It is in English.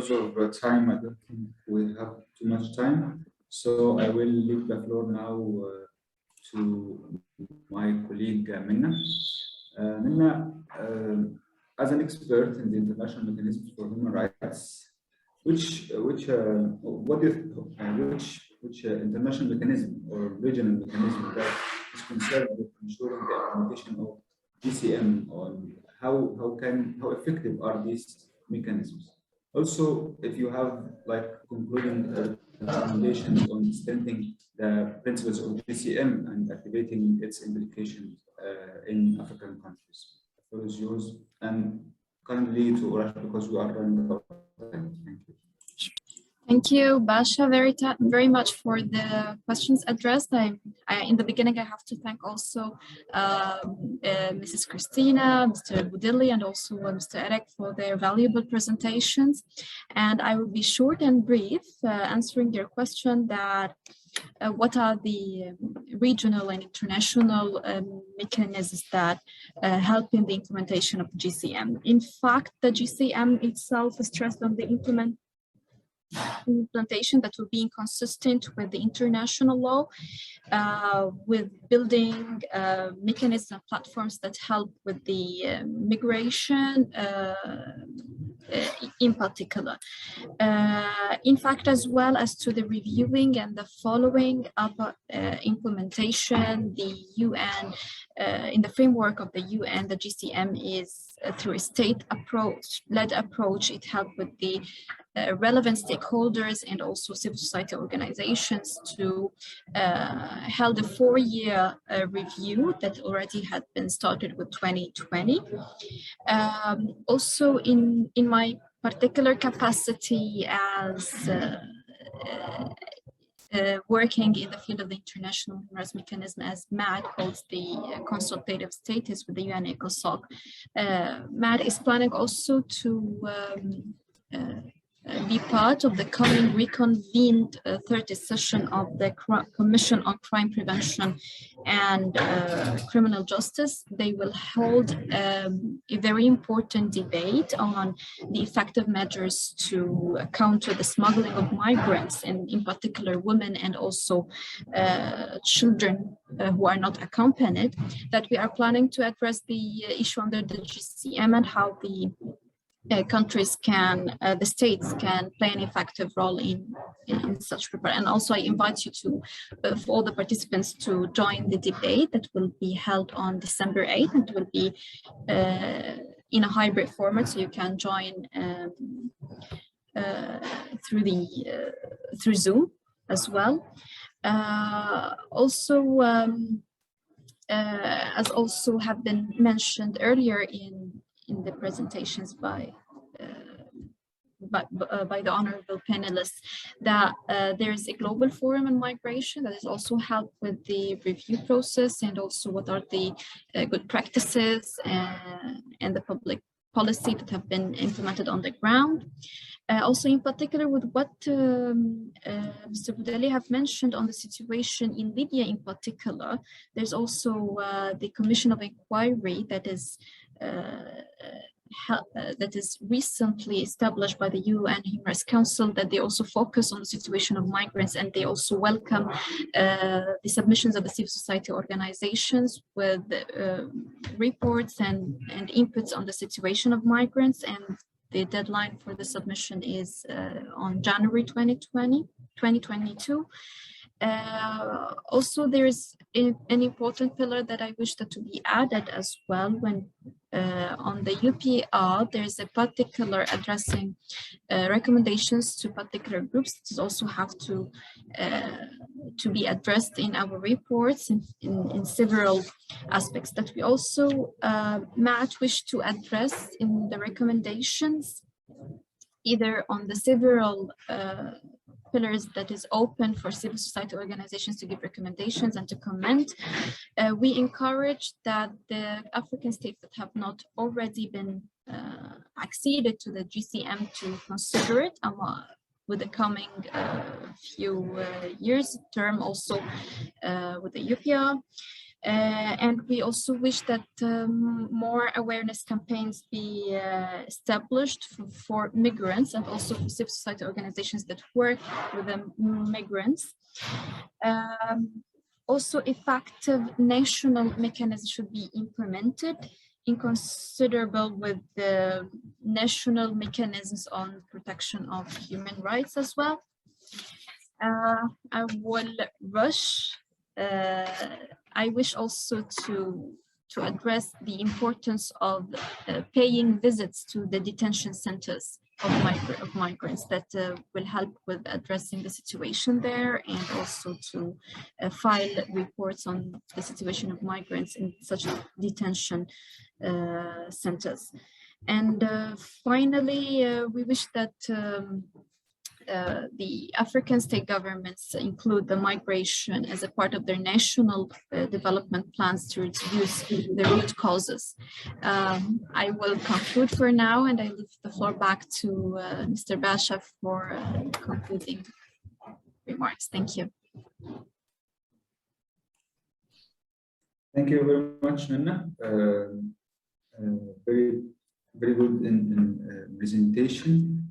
because of time, I don't think we have too much time. So I will leave the floor now to my colleague Minna. Minna, as an expert in the international mechanisms for human rights, which international mechanism or regional mechanism that is concerned with ensuring the implementation of GCM, on how effective are these mechanisms? Also, if you have like concluding recommendations on strengthening the principles of GCM and activating its implications in African countries. The floor is yours, and kindly to rush because we are running out of time. Thank you. Thank you, Basha, very much for the questions addressed. In the beginning, I have to thank also Mrs. Christina, Mr. Budilli, and also Mr. Eric for their valuable presentations. And I will be short and brief, answering your question that what are the regional and international mechanisms that help in the implementation of GCM. In fact, the GCM itself is stressed on the implementation that will be inconsistent with the international law, with building mechanisms and platforms that help with the migration in particular. In fact, as well as to the reviewing and the following up implementation, the UN, in the framework of the UN, the GCM is through a state-led approach. It helped with the relevant stakeholders and also civil society organizations to held a 4-year review that already had been started with 2020. Also in my particular capacity as working in the field of the international human rights mechanism, as Maat holds the consultative status with the UN ECOSOC. Maat is planning also to be part of the coming reconvened 30th session of the Commission on Crime Prevention and Criminal Justice. They will hold a very important debate on the effective measures to counter the smuggling of migrants, and in particular women and also children who are not accompanied, that we are planning to address the issue under the GCM and how the countries can, the states can play an effective role in such preparation. And also I invite you to, for all the participants, to join the debate that will be held on December 8th, and will be in a hybrid format, so you can join through Zoom as well. As also have been mentioned earlier in the presentations by the honorable panelists, that there is a global forum on migration that has also helped with the review process, and also what are the good practices and the public policy that have been implemented on the ground. Also, in particular, with what Mr. Budeli have mentioned on the situation in Libya in particular, there's also the Commission of Inquiry that is recently established by the UN Human Rights Council, that they also focus on the situation of migrants, and they also welcome the submissions of the civil society organizations with reports and inputs on the situation of migrants. And the deadline for the submission is on January 2022. Also, there is an important pillar that I wish that to be added as well. When on the UPR, there's a particular addressing recommendations to particular groups that also have to be addressed in our reports in several aspects that we also Matt wish to address in the recommendations, either on the several pillars that is open for civil society organizations to give recommendations and to comment. We encourage that the African states that have not already been acceded to the GCM to consider it with the coming few years term, also with the UPR. And we also wish that more awareness campaigns be established for migrants and also for civil society organizations that work with the migrants. Also, effective national mechanisms should be implemented in considerable with the national mechanisms on protection of human rights as well. I will rush. I wish also to address the importance of paying visits to the detention centers of migrants that will help with addressing the situation there, and also to file reports on the situation of migrants in such detention centers. And finally, we wish that the African state governments include the migration as a part of their national development plans to reduce the root causes. I will conclude for now, and I leave the floor back to Mr. Basha for concluding remarks. Thank you. Thank you very much, Nana. Very good in presentation.